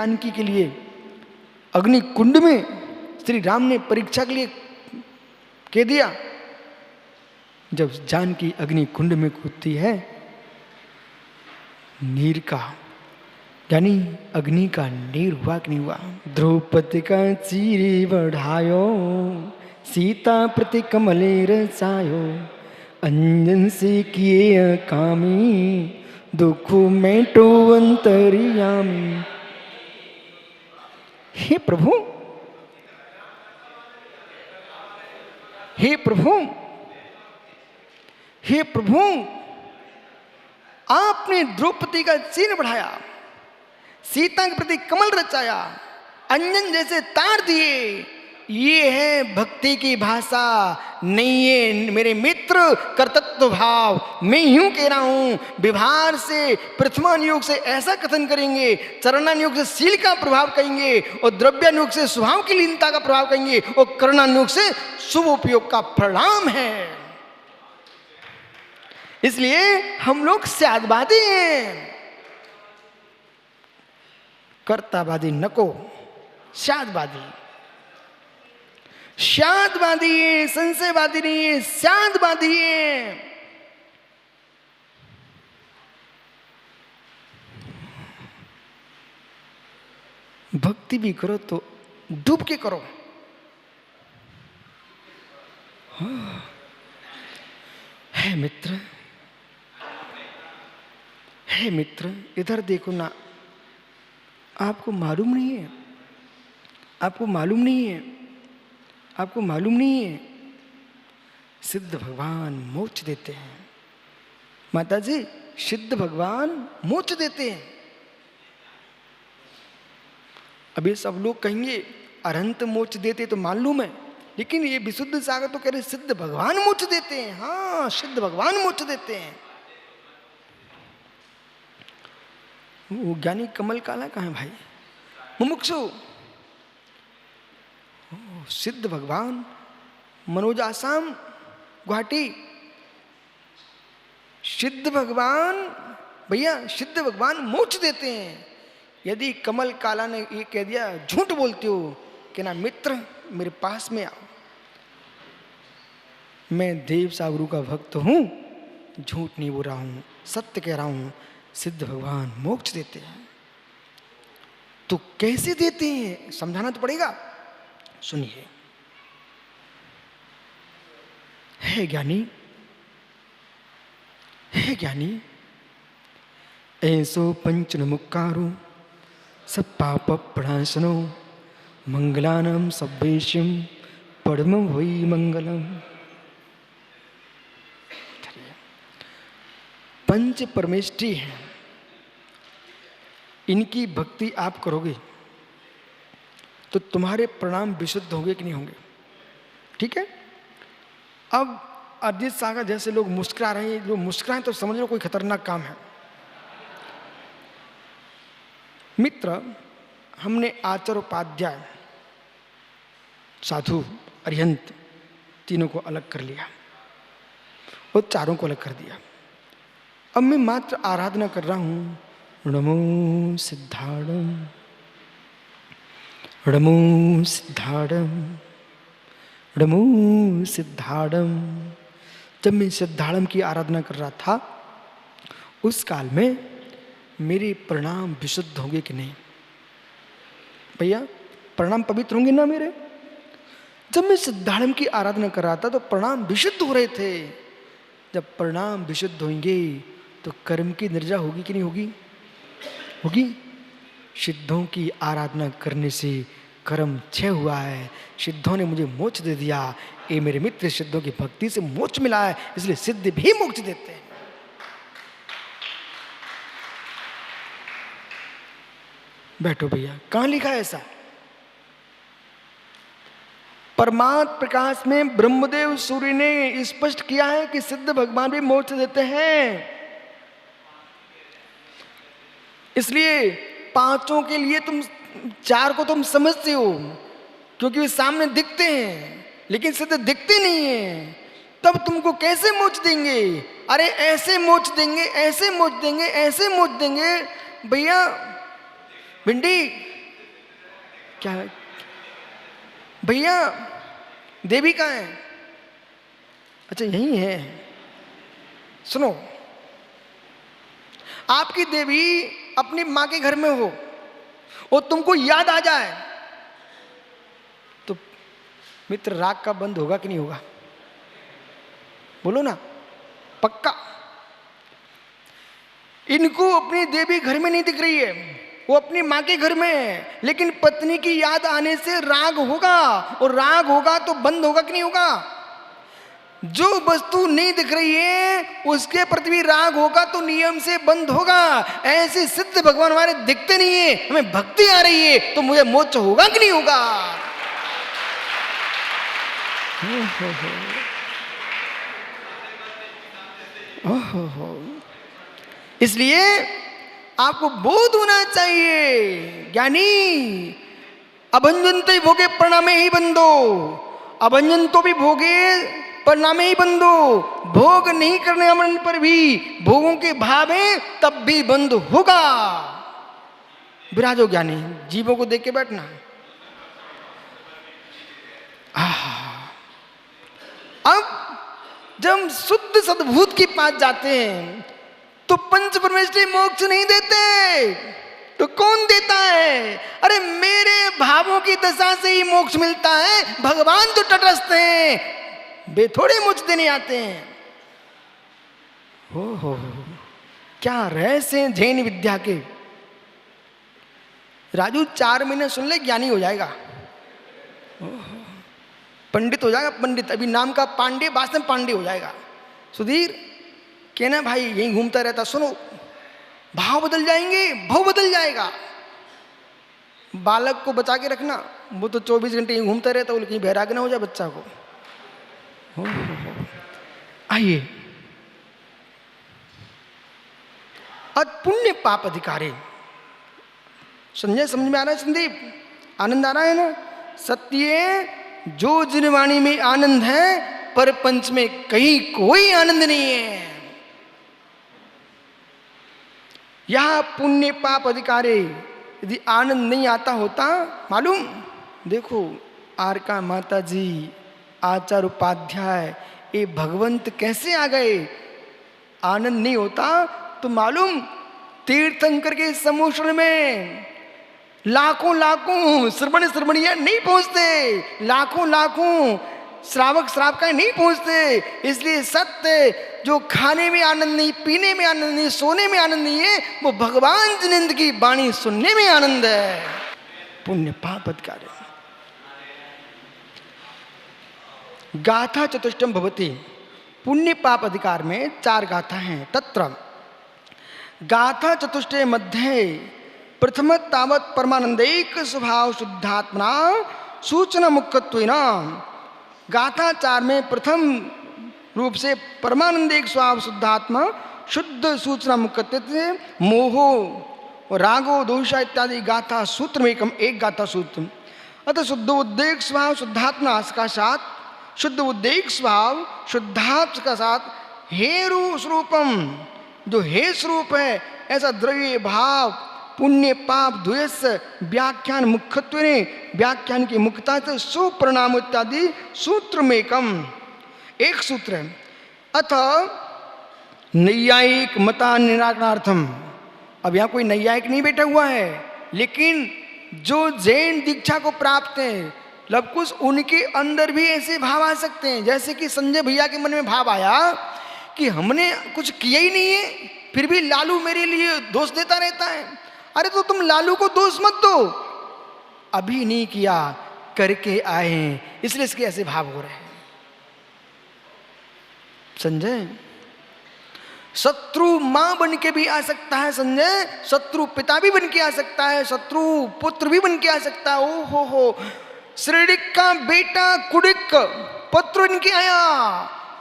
जानकी के लिए अग्नि कुंड में श्री राम ने परीक्षा के लिए कह दिया। जब जानकी अग्नि कुंड में कूदती है, नीर का यानी अग्नि का नीर हुआ कि नहीं हुआ। द्रौपदी का चीरे बढ़ायो, सीता प्रति कमले रचायो, अंजन से किए कामी, दुख मेटो अंतर्यामी। हे प्रभु, हे प्रभु, हे प्रभु, आपने द्रौपदी का चीर बढ़ाया, सीता के प्रति कमल रचाया, अंजन जैसे तार दिए। ये है भक्ति की भाषा, नहीं है मेरे मित्र कर्तृत्व भाव। मैं यूं कह रहा हूं, व्यवहार से प्रथमान योग से ऐसा कथन करेंगे, चरणानुयोग से शील का प्रभाव कहेंगे, और द्रव्यानुयोग से स्वभाव की लीनता का प्रभाव कहेंगे, और कर्णानुयोग से शुभ उपयोग का परिणाम है। इसलिए हम लोग स्यादवादी हैं, कर्तावादी नको, स्यादवादी। स्यादवादी है, संशयवादी नहीं है, स्यादवादी है। भक्ति भी करो तो डूब के करो। है मित्र, हे मित्र, इधर देखो ना। आपको मालूम नहीं है, आपको मालूम नहीं है, आपको मालूम नहीं है, सिद्ध भगवान मोक्ष देते हैं। माता जी, सिद्ध भगवान मोक्ष देते हैं। अभी सब लोग कहेंगे अनंत मोक्ष देते, तो मालूम है, लेकिन ये विशुद्ध सागर तो कह रहे सिद्ध भगवान मोक्ष देते हैं। हाँ, सिद्ध भगवान मोक्ष देते हैं। वो ज्ञानी कमल काला कहाँ है भाई? मुमुक्षु, सिद्ध भगवान, मनोज आसाम गुवाहाटी, सिद्ध भगवान, भैया सिद्ध भगवान मोक्ष देते हैं। यदि कमल काला ने ये कह दिया झूठ बोलते हो, कि ना मित्र मेरे पास में आओ, मैं देव सागुरु का भक्त हूं, झूठ नहीं बोल रहा हूं, सत्य कह रहा हूं, सिद्ध भगवान मोक्ष देते हैं। तो कैसे देते हैं समझाना तो पड़ेगा। सुनिए, है ज्ञानी, है ज्ञानी, ऐसो पंचन मुक्कारो सब पाप प्रणाशनो, मंगलानम सभ्येशम परम वही मंगलम। पंच परमेष्ठी हैं, इनकी भक्ति आप करोगे तो तुम्हारे प्रणाम विशुद्ध होंगे कि नहीं होंगे? ठीक है। अब अरिजीत सागर जैसे लोग मुस्कुरा रहे हैं, जो मुस्कुराएं तो समझ लो कोई खतरनाक काम है। मित्र, हमने आचार्य उपाध्याय, साधु, अरिहंत तीनों को अलग कर लिया और चारों को अलग कर दिया। अब मैं मात्र आराधना कर रहा हूं, नमो सिद्धाणम, नमो सिद्धाणम, नमो सिद्धाणम। जब मैं सिद्धाणम की आराधना कर रहा था, उस काल में मेरे प्रणाम विशुद्ध होंगे कि नहीं? भैया प्रणाम पवित्र होंगे ना मेरे? जब मैं सिद्धाणम की आराधना कर रहा था तो प्रणाम विशुद्ध हो रहे थे। जब प्रणाम विशुद्ध होंगे तो कर्म की निर्जा होगी कि नहीं होगी? होगी। सिद्धों की आराधना करने से कर्म क्षय हुआ है, सिद्धों ने मुझे मोक्ष दे दिया। ये मेरे मित्र सिद्धों की भक्ति से मोक्ष मिला है, इसलिए सिद्ध भी मोक्ष देते हैं। बैठो भैया, कहां लिखा है ऐसा? परमात्म प्रकाश में ब्रह्मदेव सूर्य ने स्पष्ट किया है कि सिद्ध भगवान भी मोक्ष देते हैं। इसलिए पांचों के लिए तुम चार को तुम समझते हो क्योंकि वे सामने दिखते हैं, लेकिन सिद्ध दिखते नहीं है। तब तुमको कैसे मोक्ष देंगे? अरे ऐसे मोक्ष देंगे, ऐसे मोक्ष देंगे, ऐसे मोक्ष देंगे। भैया भिंडी क्या भैया देवी कहाँ है? अच्छा यही है। सुनो, आपकी देवी अपनी माँ के घर में हो और तुमको याद आ जाए तो मित्र राग का बंद होगा कि नहीं होगा? बोलो ना, पक्का। इनको अपनी देवी घर में नहीं दिख रही है, वो अपनी माँ के घर में है, लेकिन पत्नी की याद आने से राग होगा, और राग होगा तो बंद होगा कि नहीं होगा? जो वस्तु नहीं दिख रही है उसके प्रति भी राग होगा तो नियम से बंद होगा। ऐसे सिद्ध भगवान हमारे दिखते नहीं है, हमें भक्ति आ रही है तो मुझे मोक्ष होगा कि नहीं होगा? इसलिए आपको बोध होना चाहिए, ज्ञानी अभंजनते भोगे परिणामे ही बंदो, अभंजन तो भी भोगे परिणामे ही बंदो। भोग नहीं करने वाले पर भी भोगों के भाव है तब भी बंद होगा। विराजो ज्ञानी, जीवों को देख के बैठना। अब जब हम शुद्ध सद्भूत के पास जाते हैं तो पंच परमेश्वरी मोक्ष नहीं देते तो कौन देता है? अरे मेरे भावों की दशा से ही मोक्ष मिलता है। भगवान तो तटस्थ हैं, वे थोड़े मोक्ष देने आते हैं। हो क्या रहस्य हैं जैन विद्या के। राजू 4 महीने सुन ले, ज्ञानी हो जाएगा, पंडित हो जाएगा। पंडित अभी नाम का पांडे, वास्तव में पांडे हो जाएगा। सुधीर कहना भाई यहीं घूमता रहता, सुनो भाव बदल जाएंगे, भाव बदल जाएगा। बालक को बचा के रखना, वो तो 24 घंटे यहीं घूमता रहता, वो कहीं बैराग ना हो जाए बच्चा को। आइए, अब पुण्य पाप अधिकारी। संजय समझ में आ रहा है? संदीप आनंद आ रहा है ना? सत्य जो जिनवाणी में आनंद है पर पंच में कहीं कोई आनंद नहीं है। यह पुण्य पाप अधिकारी यदि आनंद नहीं आता होता, मालूम देखो आरका माता जी, आचार्य उपाध्याय, ये भगवंत कैसे आ गए। आनंद नहीं होता तो मालूम तीर्थंकर के समुद्र में लाखों लाखों श्रवणिया नहीं पहुंचते, लाखों लाखों श्रावक श्रावकाएं नहीं पहुंचते। इसलिए सत्य जो खाने में आनंद नहीं, पीने में आनंद नहीं, सोने में आनंद नहीं है, वो भगवान जिनेन्द्र की वाणी सुनने में आनंद है। पुण्य पाप अधिकारी। गाथा चतुष्टयम भवति। पुण्य पाप अधिकार में 4 गाथा हैं। तत्र गाथा चतुष्टय मध्ये प्रथम तावत् परमानंदैक स्वभाव शुद्धात्मना सूचना मुक्तत्वेन। गाथा 4 में प्रथम रूप से परमानंदैक स्वभाव शुद्धात्मा शुद्ध सूचना मुक्तत्व से मोहो रागो दोषा इत्यादि गाथा सूत्र में एक गाथा सूत्र। अतः शुद्ध उद्देक स्वभाव शुद्धात्मा का साथ, शुद्ध उद्देक स्वभाव शुद्धात्म का साथ हेरु स्वरूपम, जो हे स्वरूप है ऐसा द्रव्य भाव पुण्य पाप द्वेष व्याख्यान मुख्यत्व ने व्याख्यान की मुक्ता से सुप्रणाम इत्यादि सूत्र में एक सूत्र है। अथ नैयायिक मता निराकरणार्थम। अब यहाँ कोई नैयायिक नहीं बैठा हुआ है, लेकिन जो जैन दीक्षा को प्राप्त है लब कुछ उनके अंदर भी ऐसे भाव आ सकते हैं। जैसे कि संजय भैया के मन में भाव आया कि हमने कुछ किया ही नहीं है, फिर भी लालू मेरे लिए दोष देता रहता है। अरे तो तुम लालू को दोष मत दो, अभी नहीं किया, करके आए हैं, इसलिए इसके ऐसे भाव हो रहे हैं। संजय शत्रु मां बन के भी आ सकता है, संजय शत्रु पिता भी बन के आ सकता है, शत्रु पुत्र भी बन के आ सकता है। ओ हो श्रीडिक का बेटा कुडिक पुत्र बन के आया,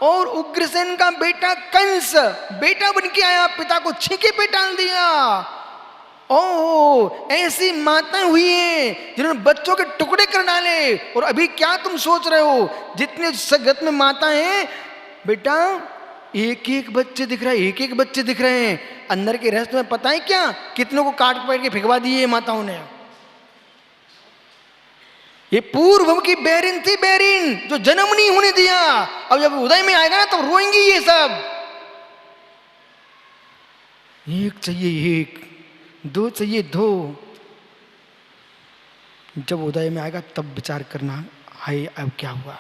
और उग्रसेन का बेटा कंस बेटा बन के आया, पिता को छींके पे डाल दिया। ओ ऐसी माताएं हुई हैं जिन्होंने बच्चों के टुकड़े कर डाले। और अभी क्या तुम सोच रहे हो, जितने जगत में माताएं हैं बेटा, एक एक बच्चे दिख रहे हैं, एक एक बच्चे दिख रहे हैं। अंदर के रहस्य में पता है क्या, कितनों को काट पकड़ के फेंकवा दिए माताओं ने। ये पूर्व की बैरिन थी, बैरिन जो जन्म नहीं होने दिया। अब जब उदय में आएगा ना तो रोएंगी ये सब। एक चाहिए एक, दो चाहिए दो। जब उदय में आएगा तब विचार करना, हाय अब क्या हुआ।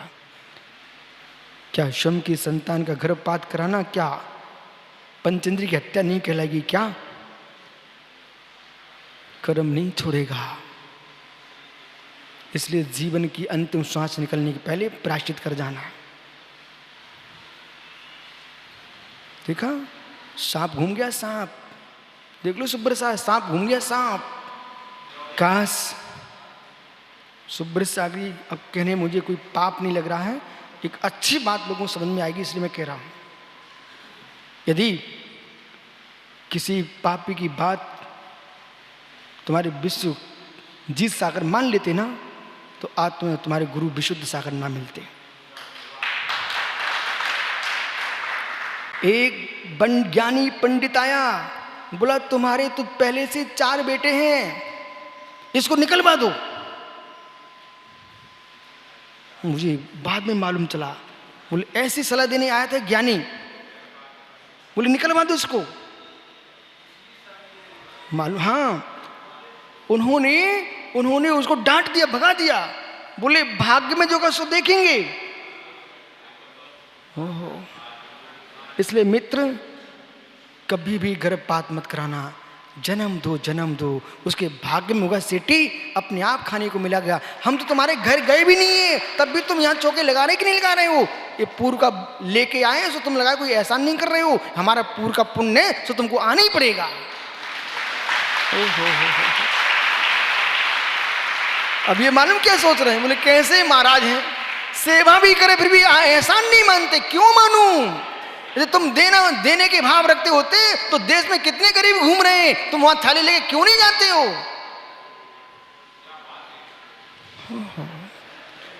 क्या शम की संतान का गर्भपात कराना क्या पंचेंद्रिय की हत्या नहीं कहलाएगी क्या? कर्म नहीं छोड़ेगा। इसलिए जीवन की अंतिम श्वास निकलने के पहले प्रायश्चित कर जाना। देखा, सांप घूम गया, सांप देख लो सुब्रत साहब, सांप घूम गया सांप। काश सुब्रत सागरी अब कहने मुझे कोई पाप नहीं लग रहा है, एक अच्छी बात लोगों को समझ में आएगी, इसलिए मैं कह रहा हूं। यदि किसी पापी की बात तुम्हारे विश्व जीत सागर मान लेते ना, तो आज तुम्हें तुम्हारे गुरु विशुद्ध सागर ना मिलते। एक ज्ञानी पंडित आया, बोला तुम्हारे तो पहले से 4 बेटे हैं, इसको निकलवा दो। मुझे बाद में मालूम चला, बोले ऐसी सलाह देने आया था ज्ञानी, बोले निकलवा दो इसको। मालूम, हाँ, उन्होंने उसको डांट दिया, भगा दिया। बोले भाग्य में जो का सो देखेंगे। ओहो, इसलिए मित्र कभी भी गर्भपात मत कराना। जन्म दो, उसके भाग्य में होगा सेठी, अपने आप खाने को मिला गया। हम तो तुम्हारे घर गए भी नहीं है, तब भी तुम यहाँ चौके लगा रहे कि नहीं लगा रहे हो? ये पूर्व का लेके आए सो तुम लगा, कोई एहसान नहीं कर रहे हो। हमारा पूर्व का पुण्य है सो तुमको आना ही पड़ेगा। अब ये मालूम क्या सोच रहे हैं? बोले कैसे महाराज हैं, सेवा भी करे फिर भी एहसान नहीं मानते। क्यों मानूं? यदि तुम देने के भाव रखते होते तो देश में कितने गरीब घूम रहे हैं, तुम वहां थाली लेके क्यों नहीं जाते हो?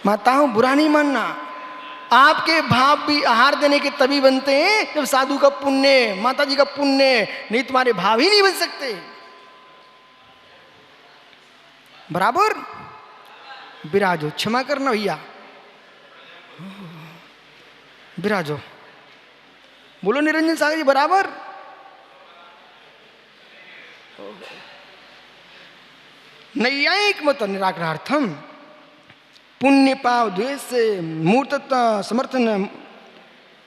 माताओं बुरा नहीं मानना, आपके भाव भी आहार देने के तभी बनते हैं जब साधु का पुण्य, माता जी का पुण्य, नहीं तुम्हारे भाव ही नहीं बन सकते। बराबर विराजो, क्षमा करना भैया, विराजो। बोलो निरंजन सागर जी बराबर। नैयायिक मत निराकरणार्थम पुण्य पाव द्वेष से मूर्तत्व समर्थन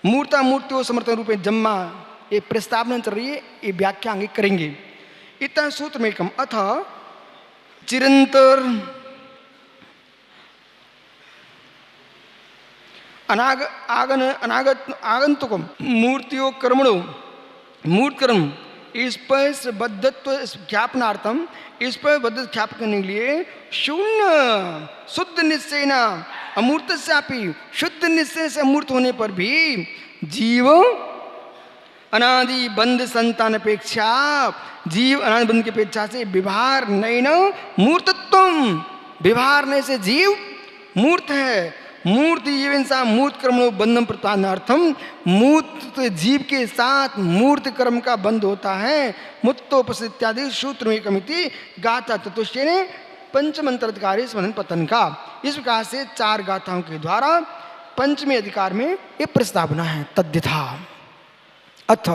मूर्तियों समर्थन रूपे जम्मा, ये प्रस्तावना चल रही है, ये व्याख्या आगे करेंगे। इतना सूत्र में कम अथ चिरंतर आगंतुकम मूर्तियों कर्मणो मूर्तकर्म स्पर्श बद्धत्व ज्ञापनार्थम, स्पर्श बद्ध ज्ञापन करने के लिए शून्य शुद्ध निश्चय न अमूर्त से शुद्ध निश्चय से अमूर्त होने पर भी जीव अनादि बंध संतान अपेक्षा, जीव अनादि बंध की अपेक्षा से विभार नयन मूर्तत्वम, विभार ने से जीव मूर्त है। मूर्ति जीवनसा मूर्त कर्मणो बंधन प्रतानार्थम, मूर्त जीव के साथ मूर्त कर्म का बंध होता है। मुत्तोपस इत्यादि सूत्र में कमिति गाथा चतुष्टय ने पंचमंत्र अधिकारी स्मरण पतन का। इस प्रकार से 4 गाथाओं के द्वारा पंचमी अधिकार में ये प्रस्तावना है। तद्यथा अथ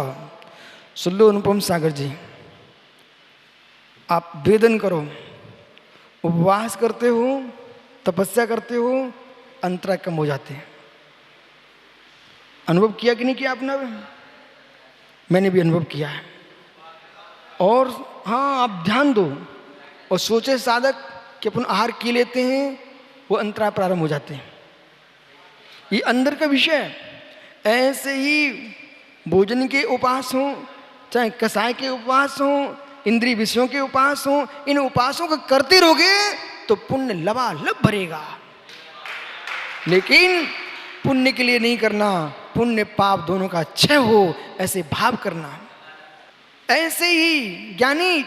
सुन लो अनुपम सागर जी, आप वेदन करो, उपवास करते हो, तपस्या करते हो, अंतरा कम हो जाते हैं। अनुभव किया कि नहीं किया आपने? मैंने भी अनुभव किया है। और हाँ, आप ध्यान दो और सोचे साधक कि अपन आहार की लेते हैं, वो अंतरा प्रारंभ हो जाते हैं। ये अंदर का विषय है। ऐसे ही भोजन के उपवास हों, चाहे कसाय के उपवास हों, इंद्रिय विषयों के उपवास हों, इन उपवासों को करते रहोगे तो पुण्य लबालब भरेगा। लेकिन पुण्य के लिए नहीं करना, पुण्य पाप दोनों का क्षय हो ऐसे भाव करना। ऐसे ही ज्ञानी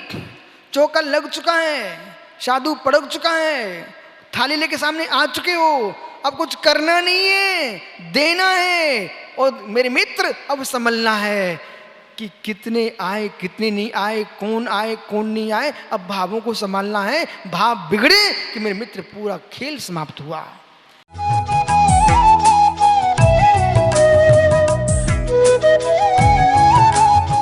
चौका लग चुका है, साधु पड़क चुका है, थाली लेके सामने आ चुके हो, अब कुछ करना नहीं है, देना है। और मेरे मित्र अब संभलना है, कि कितने आए कितने नहीं आए, कौन नहीं आए, अब भावों को संभालना है। भाव बिगड़े कि मेरे मित्र पूरा खेल समाप्त हुआ।